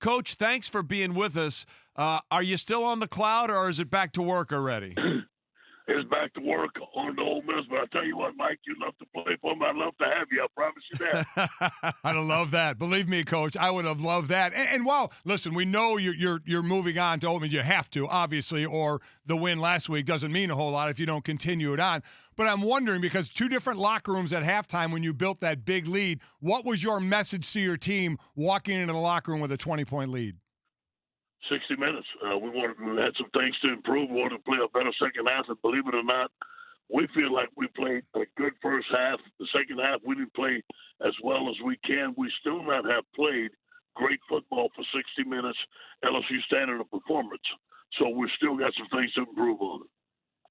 Coach, thanks for being with us. Are you still on the cloud, or is it back to work already? It's back to work on the Ole Miss, but I tell you what, Mike, you love to play for me. I'd love to have you. I promise you that. I'd love that. Believe me, Coach, I would have loved that. And while listen, we know you're moving on to Ole Miss. You have to, obviously, or the win last week doesn't mean a whole lot if you don't continue it on. But I'm wondering, because two different locker rooms at halftime when you built that big lead, what was your message to your team walking into the locker room with a 20-point lead? 60 minutes. We had some things to improve. We wanted to play a better second half, and believe it or not, we feel like we played a good first half. The second half, we didn't play as well as we can. We still not have played great football for 60 minutes, LSU standard of performance. So we still got some things to improve on.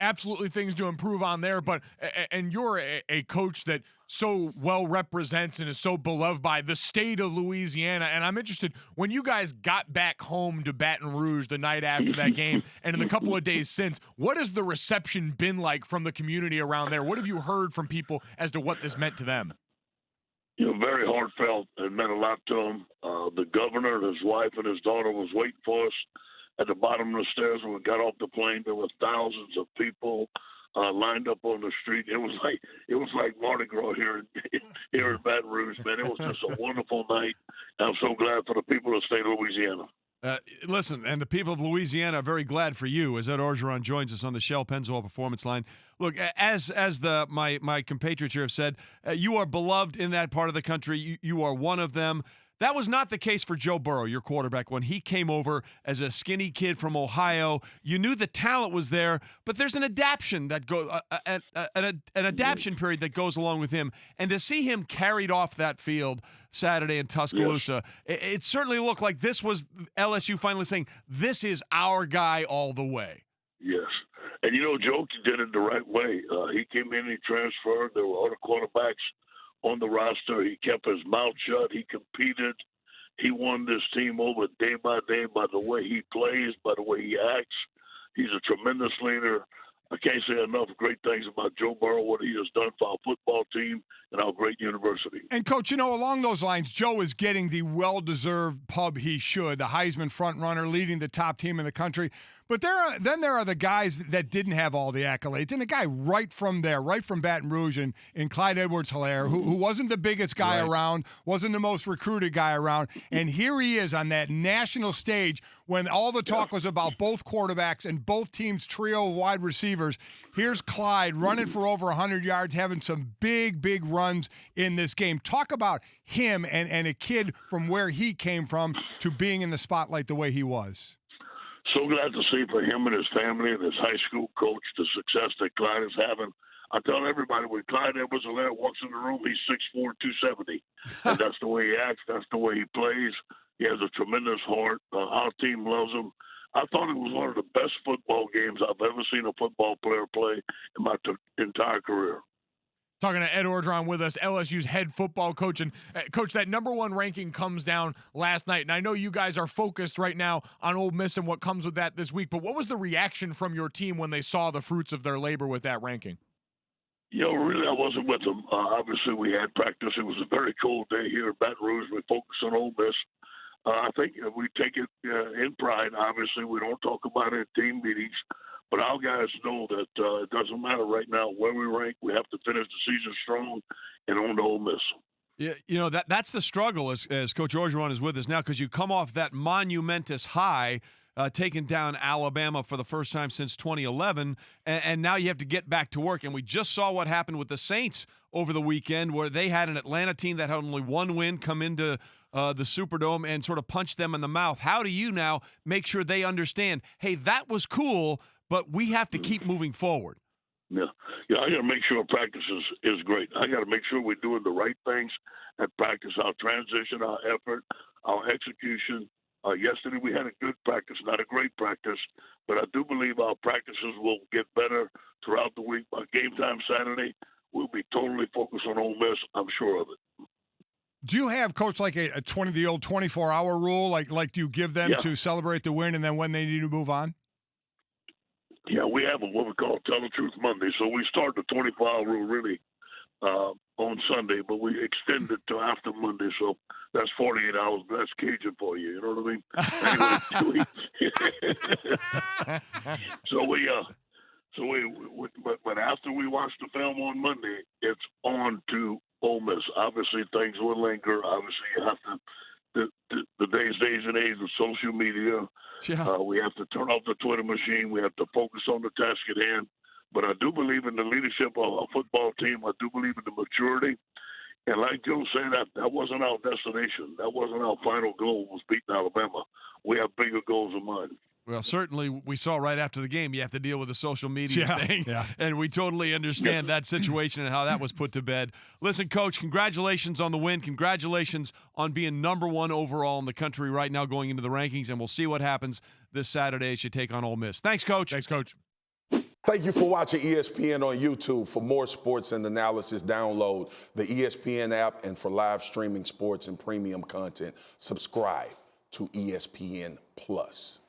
Absolutely things to improve on there, but and you're a coach that so well represents and is so beloved by the state of Louisiana, and I'm interested, when you guys got back home to Baton Rouge the night after that game and in the couple of days since, what has the reception been like from the community around there? What have you heard from people as to what this meant to them? Very heartfelt. It meant a lot to them. The governor and his wife and his daughter was waiting for us at the bottom of the stairs when we got off the plane. There were thousands of people lined up on the street. It was like Mardi Gras here in Baton Rouge, man. It was just a wonderful night. I'm so glad for the people of the state of Louisiana. Listen, and the people of Louisiana are very glad for you, as Ed Orgeron joins us on the Shell Pennzoil Performance Line. Look, as my compatriots here have said, you are beloved in that part of the country. You are one of them. That was not the case for Joe Burrow, your quarterback, when he came over as a skinny kid from Ohio. You knew the talent was there, but there's an adaptation that an adaptation period that goes along with him. And to see him carried off that field Saturday in Tuscaloosa, it certainly looked like this was LSU finally saying, "This is our guy all the way." Yes. And, Joe did it the right way. He came in, he transferred. There were other quarterbacks on the roster. He kept his mouth shut. He competed. He won this team over day by day by the way he plays, by the way he acts. He's a tremendous leader. I can't say enough great things about Joe Burrow, what he has done for our football team and our great university. And, Coach, along those lines, Joe is getting the well-deserved pub he should, the Heisman frontrunner, leading the top team in the country. But there are the guys that didn't have all the accolades. And a guy right from Baton Rouge and Clyde Edwards-Helaire, who wasn't the biggest guy around, wasn't the most recruited guy around. And here he is on that national stage when all the talk was about both quarterbacks and both teams' trio of wide receivers. Here's Clyde running for over 100 yards, having some big, big runs in this game. Talk about him and a kid from where he came from to being in the spotlight the way he was. So glad to see for him and his family and his high school coach the success that Clyde is having. I tell everybody, when Clyde Edwards-Helaire walks in the room, he's 6'4", 270. And that's the way he acts. That's the way he plays. He has a tremendous heart. Our team loves him. I thought it was one of the best football games I've ever seen a football player play in my entire career. Talking to Ed Orgeron with us, LSU's head football coach. And, Coach, that number one ranking comes down last night. And I know you guys are focused right now on Ole Miss and what comes with that this week. But what was the reaction from your team when they saw the fruits of their labor with that ranking? Really, I wasn't with them. Obviously, we had practice. It was a very cold day here in Baton Rouge. We focused on Ole Miss. I think we take it in pride. Obviously, we don't talk about it in team meetings. But our guys know that it doesn't matter right now where we rank. We have to finish the season strong and on to Ole Miss. Yeah, that's the struggle as Coach Orgeron is with us now, because you come off that monumentous high, taking down Alabama for the first time since 2011, and now you have to get back to work. And we just saw what happened with the Saints over the weekend, where they had an Atlanta team that had only one win come into the Superdome and sort of punch them in the mouth. How do you now make sure they understand, hey, that was cool, but we have to keep moving forward? Yeah, I got to make sure practice is great. I got to make sure we're doing the right things at practice, our transition, our effort, our execution. Yesterday we had a good practice, not a great practice, but I do believe our practices will get better throughout the week. By game time Saturday, we'll be totally focused on Ole Miss. I'm sure of it. Do you have, Coach, like the old 24-hour rule? Like do you give them to celebrate the win and then when they need to move on? Yeah, we have what we call Tell the Truth Monday. So we start the 24-hour rule really on Sunday, but we extend it to after Monday. So that's 48 hours. That's Cajun for you. You know what I mean? anyway, but after we watch the film on Monday, it's on to Ole Miss. Obviously, things will linger. Obviously, you have to. The days and age of social media. Yeah. We have to turn off the Twitter machine. We have to focus on the task at hand. But I do believe in the leadership of a football team. I do believe in the maturity. And like Joe said, that wasn't our destination. That wasn't our final goal, was beating Alabama. We have bigger goals in mind. Well, certainly we saw right after the game you have to deal with the social media thing, yeah. and we totally understand that situation and how that was put to bed. Listen, Coach, congratulations on the win. Congratulations on being #1 overall in the country right now going into the rankings, and we'll see what happens this Saturday as you take on Ole Miss. Thanks, Coach. Thanks, Coach. Thank you for watching ESPN on YouTube. For more sports and analysis, download the ESPN app, and for live streaming sports and premium content, subscribe to ESPN Plus.